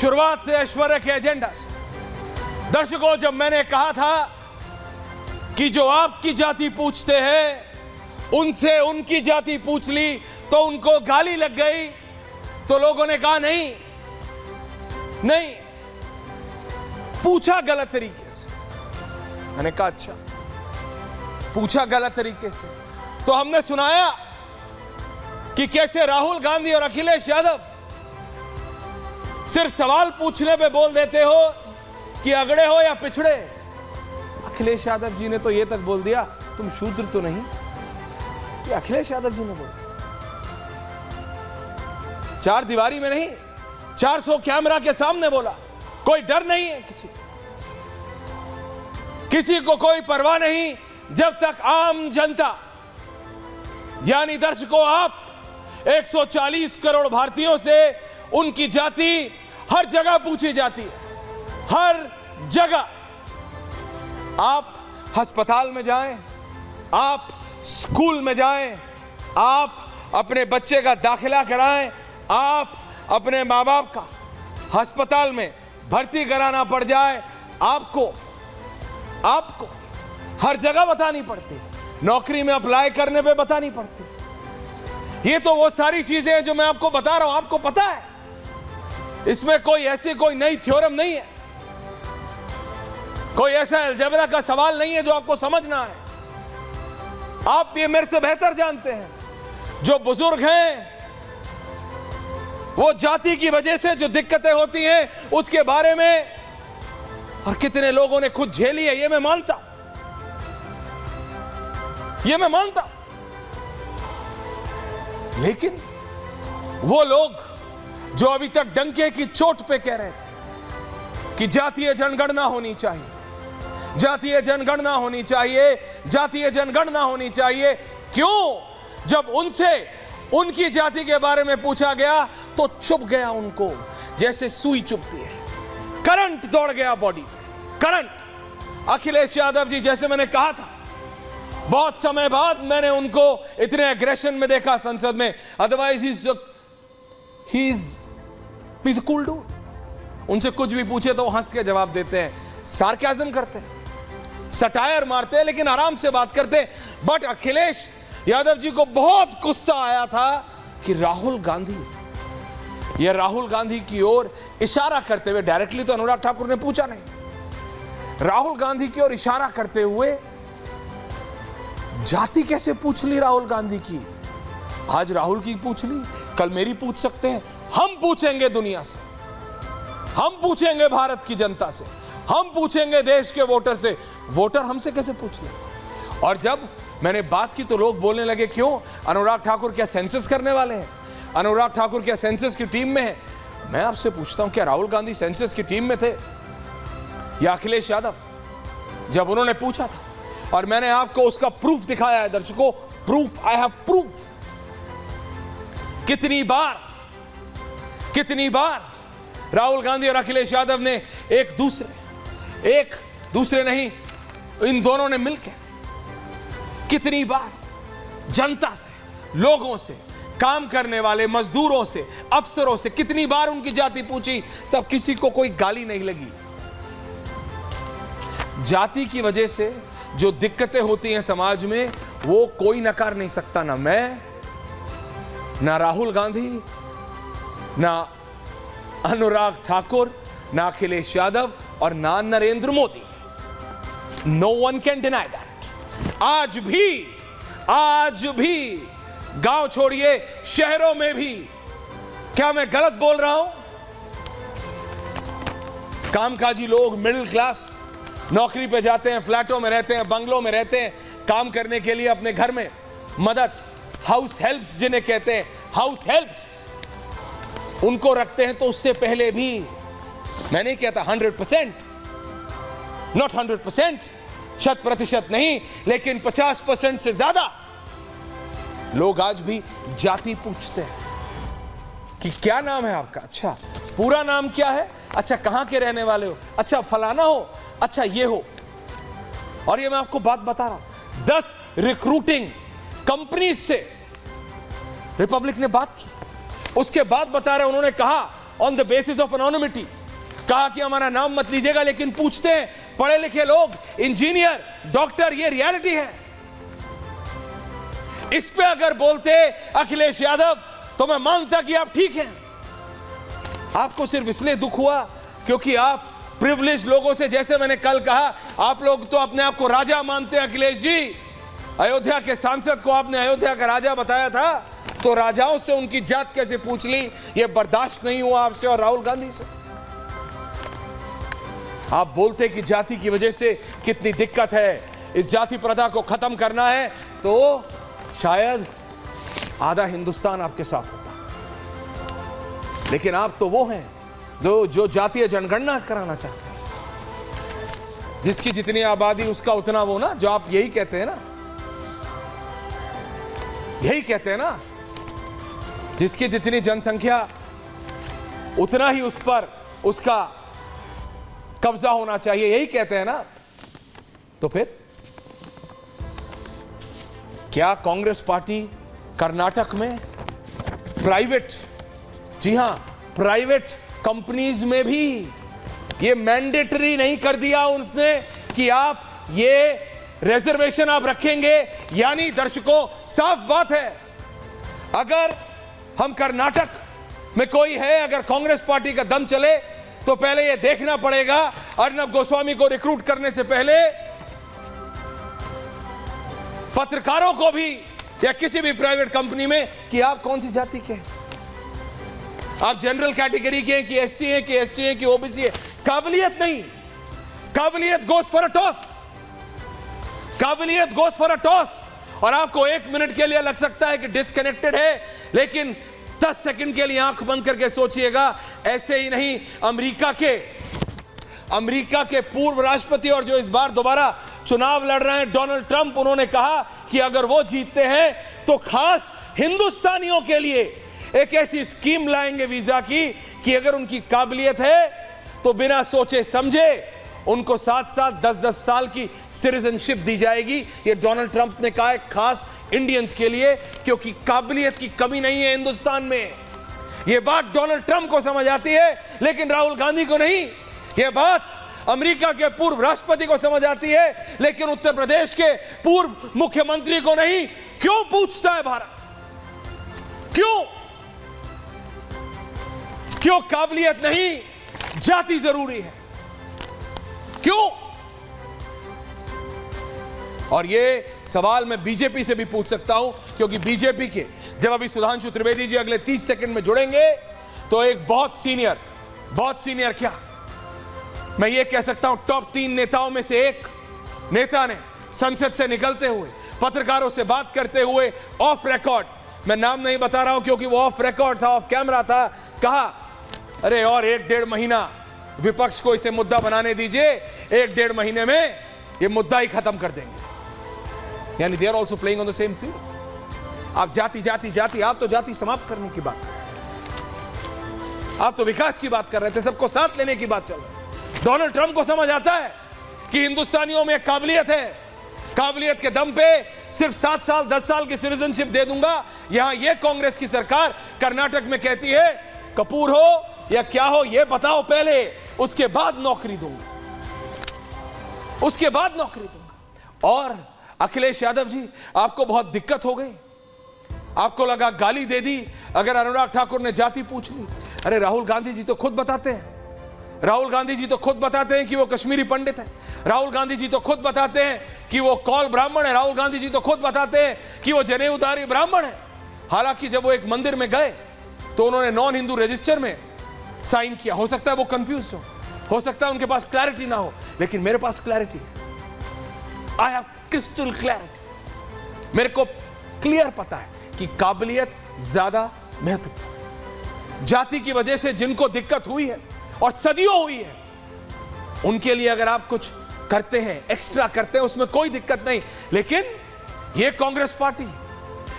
शुरुआत थे ऐश्वर्य के एजेंडा से। दर्शकों, जब मैंने कहा था कि जो आपकी जाति पूछते हैं उनसे उनकी जाति पूछ ली तो उनको गाली लग गई, तो लोगों ने कहा नहीं नहीं, पूछा गलत तरीके से। मैंने कहा अच्छा, पूछा गलत तरीके से, तो हमने सुनाया कि कैसे राहुल गांधी और अखिलेश यादव सिर्फ सवाल पूछने पे बोल देते हो कि अगड़े हो या पिछड़े। अखिलेश यादव जी ने तो ये तक बोल दिया तुम शूद्र तो नहीं। ये अखिलेश यादव जी ने बोला, चार दीवारी में नहीं, 400 कैमरा के सामने बोला। कोई डर नहीं है किसी को कोई परवाह नहीं, जब तक आम जनता यानी दर्शकों आप 140 करोड़ भारतीयों से उनकी जाति हर जगह पूछी जाती है, हर जगह। आप अस्पताल में जाएं, आप स्कूल में जाएं, आप अपने बच्चे का दाखिला कराएं, आप अपने माँ बाप का अस्पताल में भर्ती कराना पड़ जाए, आपको हर जगह बतानी पड़ती, नौकरी में अप्लाई करने पे बतानी पड़ती। ये तो वो सारी चीजें हैं जो मैं आपको बता रहा हूं, आपको पता है। इसमें कोई नई थ्योरम नहीं है, कोई ऐसा अलजेब्रा का सवाल नहीं है जो आपको समझना है। आप ये मेरे से बेहतर जानते हैं, जो बुजुर्ग हैं वो जाति की वजह से जो दिक्कतें होती हैं उसके बारे में, और कितने लोगों ने खुद झेली है, ये मैं मानता, लेकिन वो लोग जो अभी तक डंके की चोट पे कह रहे थे कि जातीय जनगणना होनी चाहिए, जातीय जनगणना होनी चाहिए, जातीय जनगणना होनी चाहिए, क्यों? जब उनसे उनकी जाति के बारे में पूछा गया तो चुभ गया उनको, जैसे सुई चुभती है, करंट दौड़ गया बॉडी, करंट। अखिलेश यादव जी, जैसे मैंने कहा था, बहुत समय बाद मैंने उनको इतने एग्रेशन में देखा संसद में, otherwise he is a cool dude. उनसे कुछ भी पूछे तो वो हंस के जवाब देते हैं, सार्काज़म करते हैं, सटायर मारते हैं, लेकिन आराम से बात करते हैं। बट अखिलेश यादव जी को बहुत गुस्सा आया था कि राहुल गांधी की ओर इशारा करते हुए, डायरेक्टली तो अनुराग ठाकुर ने पूछा नहीं, राहुल गांधी की ओर इशारा करते हुए जाति कैसे पूछ ली राहुल गांधी की? आज राहुल की पूछ ली, कल मेरी पूछ सकते हैं। हम पूछेंगे दुनिया से, हम पूछेंगे भारत की जनता से, हम पूछेंगे देश के वोटर से, वोटर हमसे कैसे पूछ ले? और जब मैंने बात की तो लोग बोलने लगे, क्यों अनुराग ठाकुर क्या सेंसस करने वाले हैं? अनुराग ठाकुर क्या सेंसस की टीम में है? मैं आपसे पूछता हूं, क्या राहुल गांधी सेंसस की टीम में थे या अखिलेश यादव? जब उन्होंने पूछा था, और मैंने आपको उसका प्रूफ दिखाया है दर्शकों, प्रूफ, आई हैव प्रूफ। कितनी बार राहुल गांधी और अखिलेश यादव ने एक दूसरे नहीं, इन दोनों ने मिलकर कितनी बार जनता से, लोगों से, काम करने वाले मजदूरों से, अफसरों से कितनी बार उनकी जाति पूछी, तब किसी को कोई गाली नहीं लगी। जाति की वजह से जो दिक्कतें होती हैं समाज में, वो कोई नकार नहीं सकता, ना मैं, ना राहुल गांधी, ना अनुराग ठाकुर, ना अखिलेश यादव, और ना Narendra Modi. No one can deny that. आज भी गांव छोड़िए, शहरों में भी, क्या मैं गलत बोल रहा हूं? कामकाजी लोग, मिडिल क्लास, नौकरी पे जाते हैं, फ्लैटों में रहते हैं, बंगलों में रहते हैं, काम करने के लिए अपने घर में मदद, हाउस हेल्प्स जिन्हें कहते हैं, हाउस हेल्प्स उनको रखते हैं। तो उससे पहले भी, मैं नहीं कहता 100%, नॉट 100%, 100% नहीं, लेकिन 50% से ज्यादा लोग आज भी जाति पूछते हैं कि क्या नाम है आपका? अच्छा, पूरा नाम क्या है? अच्छा, कहां के रहने वाले हो? अच्छा, फलाना हो? अच्छा, ये हो। और ये मैं आपको बात बता रहा हूं, 10 रिक्रूटिंग कंपनी से रिपब्लिक ने बात की, उसके बाद बता रहे, उन्होंने कहा on the basis of anonymity, कहा कि हमारा नाम मत लीजिएगा, लेकिन पूछते हैं पढ़े लिखे लोग, इंजीनियर, डॉक्टर, ये रियलिटी है। इस पे अगर बोलते अखिलेश यादव तो मैं मानता कि आप ठीक हैं। आपको सिर्फ इसलिए दुख हुआ क्योंकि आप प्रिविलेज लोगों से, जैसे मैंने कल कहा, आप लोग तो अपने आप को राजा मानते हैं। अखिलेश जी, अयोध्या के सांसद को आपने अयोध्या का राजा बताया था, तो राजाओं से उनकी जात कैसे पूछ ली? ये बर्दाश्त नहीं हुआ आपसे और राहुल गांधी से। आप बोलते कि जाति की वजह से कितनी दिक्कत है, इस जाति प्रथा को खत्म करना है, तो शायद आधा हिंदुस्तान आपके साथ होता, लेकिन आप तो वो हैं जो जातीय जनगणना कराना चाहते हैं। जिसकी जितनी आबादी उसका उतना वो ना, जो आप यही कहते हैं ना, यही कहते हैं ना, जिसकी जितनी जनसंख्या उतना ही उस पर उसका कब्जा होना चाहिए, यही कहते हैं ना। तो फिर क्या कांग्रेस पार्टी कर्नाटक में प्राइवेट, जी हां, प्राइवेट कंपनीज में भी ये मैंडेटरी नहीं कर दिया उसने कि आप ये रिजर्वेशन आप रखेंगे? यानी दर्शकों, साफ बात है, अगर हम कर्नाटक में कोई है, अगर कांग्रेस पार्टी का दम चले, तो पहले ये देखना पड़ेगा अर्नब गोस्वामी को रिक्रूट करने से पहले पत्रकारों को भी, या किसी भी प्राइवेट कंपनी में, कि आप कौन सी जाति के हैं, आप जनरल कैटेगरी के हैं कि एससी हैं कि एसटी हैं कि ओबीसी है। काबिलियत नहीं, काबिलियत गोस फॉर अ टॉस, काबिलियत गोस फॉर अ टॉस। और आपको 1 मिनट के लिए लग सकता है कि डिस्कनेक्टेड है, लेकिन 10 सेकंड के लिए आंख बंद करके सोचिएगा। ऐसे ही नहीं, अमेरिका के पूर्व राष्ट्रपति और जो इस बार दोबारा चुनाव लड़ रहे हैं, डोनाल्ड ट्रंप, उन्होंने कहा कि अगर वो जीतते हैं तो खास हिंदुस्तानियों के लिए एक ऐसी स्कीम लाएंगे वीजा की कि अगर उनकी काबिलियत है तो बिना सोचे समझे उनको 7-7, 10-10 साल की सिटीजनशिप दी जाएगी। ये डोनाल्ड ट्रंप ने कहा है, खास इंडियंस के लिए, क्योंकि काबिलियत की कमी नहीं है हिंदुस्तान में। यह बात डोनाल्ड ट्रंप को समझ आती है, लेकिन राहुल गांधी को नहीं। यह बात अमेरिका के पूर्व राष्ट्रपति को समझ आती है, लेकिन उत्तर प्रदेश के पूर्व मुख्यमंत्री को नहीं। क्यों पूछता है भारत? क्यों काबिलियत नहीं, जाति जरूरी है? क्यों? और ये सवाल मैं बीजेपी से भी पूछ सकता हूं, क्योंकि बीजेपी के जब अभी सुधांशु त्रिवेदी जी अगले 30 सेकंड में जुड़ेंगे, तो एक बहुत सीनियर क्या, मैं ये कह सकता हूं टॉप 3 नेताओं में से एक नेता ने संसद से निकलते हुए, पत्रकारों से बात करते हुए, ऑफ रिकॉर्ड, मैं नाम नहीं बता रहा हूं क्योंकि वो ऑफ रिकॉर्ड था, ऑफ कैमरा था, कहा अरे और 1-1.5 महीना विपक्ष को इसे मुद्दा बनाने दीजिए, 1-1.5 महीने में ये मुद्दा ही खत्म कर देंगे। यानी they are also playing on the same field. आप जाति, आप तो जाति समाप्त करने की बात, आप तो विकास की बात कर रहे थे, सबको साथ लेने की बात चल रही है। डोनाल्ड ट्रंप को समझ आता है कि हिंदुस्तानियों में काबिलियत है, काबिलियत के दम पे सिर्फ 7 साल 10 साल की सिटीजनशिप दे दूंगा। यहां ये कांग्रेस की सरकार कर्नाटक में कहती है कपूर हो या क्या हो ये बताओ पहले, उसके बाद नौकरी दूंगा, उसके बाद नौकरी दूंगा। और अखिलेश यादव जी, आपको बहुत दिक्कत हो गई, आपको लगा गाली दे दी अगर अनुराग ठाकुर ने जाति पूछ ली। अरे राहुल गांधी जी तो खुद बताते हैं, राहुल गांधी जी तो खुद बताते हैं कि वो कश्मीरी पंडित है, राहुल गांधी जी तो खुद बताते हैं कि वो कौल ब्राह्मण है, राहुल गांधी जी तो खुद बताते हैं कि वो जनेऊधारी ब्राह्मण है। हालांकि जब वो एक मंदिर में गए तो उन्होंने नॉन हिंदू रजिस्टर में साइन किया। हो सकता है वो कंफ्यूज हो सकता है उनके पास क्लैरिटी ना हो, लेकिन मेरे पास क्लैरिटी है। I have crystal clarity. मेरे को क्लियर पता है कि काबिलियत ज्यादा महत्वपूर्ण। जाति की वजह से जिनको दिक्कत हुई है और सदियों हुई है, उनके लिए अगर आप कुछ करते हैं, एक्स्ट्रा करते हैं, उसमें कोई दिक्कत नहीं। लेकिन यह कांग्रेस पार्टी,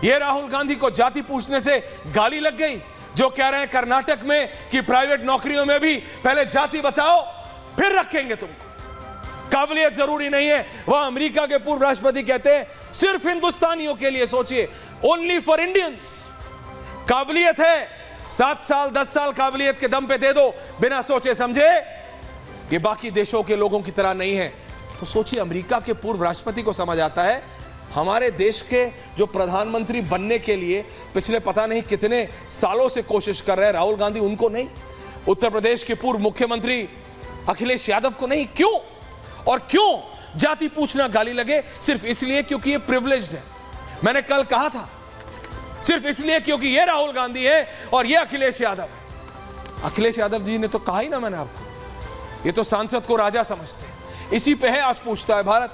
यह राहुल गांधी को जाति पूछने से गाली लग गई, जो कह रहे हैं कर्नाटक में कि प्राइवेट नौकरियों में भी पहले जाति बताओ फिर रखेंगे तुमको, काबिलियत जरूरी नहीं है। वह अमेरिका के पूर्व राष्ट्रपति कहते हैं सिर्फ हिंदुस्तानियों के लिए सोचिए, ओनली फॉर इंडियंस। काबिलियत है 7 साल 10 साल काबिलियत के दम पे दे दो बिना सोचे समझे, ये बाकी देशों के लोगों की तरह नहीं है। तो सोचिए, अमेरिका के पूर्व राष्ट्रपति को समझ आता है, हमारे देश के जो प्रधानमंत्री बनने के लिए पिछले पता नहीं कितने सालों से कोशिश कर रहे हैं राहुल गांधी, उनको नहीं। उत्तर प्रदेश के पूर्व मुख्यमंत्री अखिलेश यादव को नहीं। क्यों? और क्यों जाति पूछना गाली लगे? सिर्फ इसलिए क्योंकि ये प्रिविलेज्ड है। मैंने कल कहा था, सिर्फ इसलिए क्योंकि ये राहुल गांधी है और ये अखिलेश यादव है। अखिलेश यादव जी ने तो कहा ही ना मैंने आपको, ये तो सांसद को राजा समझते हैं। इसी पे है आज पूछता है भारत।